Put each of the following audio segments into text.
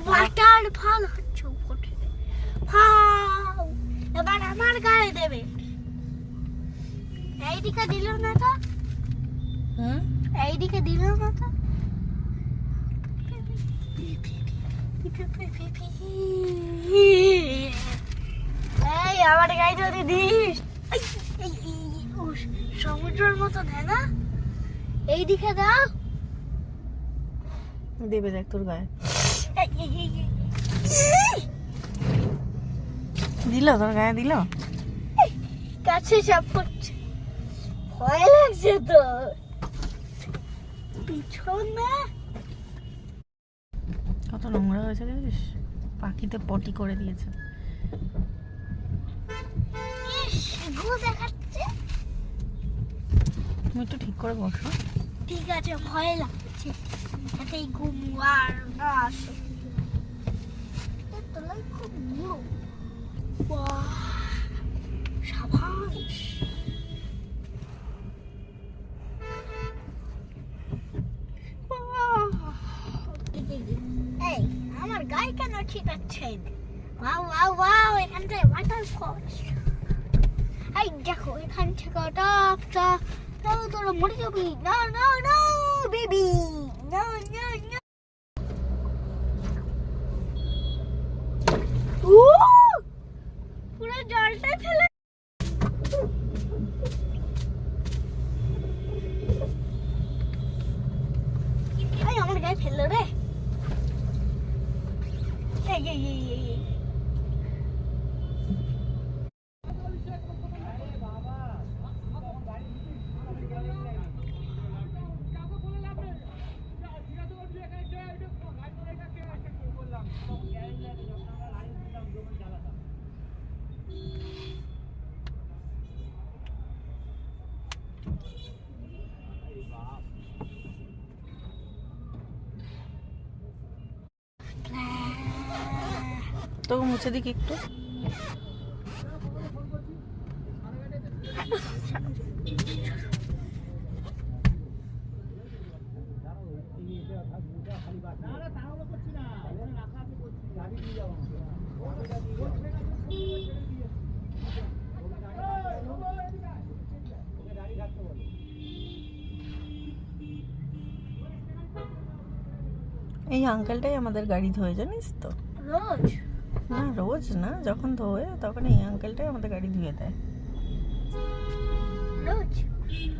Water ফল হচ্ছে উপর থেকে। ফাউ, এবার আমার গায়ে দেবে। এইদিকে দিল না তো, এইদিকে দিল না তো। এই আমার গায়ে যদি দিস, সমুদ্রের মতো দেয় না, এইদিকে দাও। দেবে দেখ তোর গায়ে দিল, তোর গায়ে দিল। কাছে চাপ করছে, ভয় লাগছে তো। পিছনে কত নোংরা হয়েছে দেখছিস, পাখিতে পটি করে দিয়েছে। গু দেখাচ্ছে। তুমি একটু ঠিক করে বসো। ঠিক আছে, ভয় লাগছে, যাতে এই ঘুম আর না আসে। এর তলায় খুব বুড়ো। বাহ, সাবাস। এই আমার গায়ে কেন ঠিক আছে? ওয়াও ওয়াও ওয়াও, এখানটায় ওয়াটারফল। এই দেখো, এখান থেকে টপটা। তোরা মরে যাবি। না না না বেবি, না না না। পুরো জলটা ফেলে। এই আমার গায়ে ফেললো রে। এই এই এই এই এই। তোকে মুছে দিক একটু। এই আঙ্কেলটাই আমাদের গাড়ি ধোয়, জানিস তো? রোজ না, রোজ না, যখন ধোয় তখন এই আঙ্কেলটাই আমাদের গাড়ি ধুয়ে দেয়। রোজ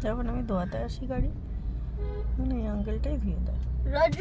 যখন আমি ধোয়াতে আসি গাড়ি, তখন এই আঙ্কেলটাই ধুয়ে দেয়। রোজ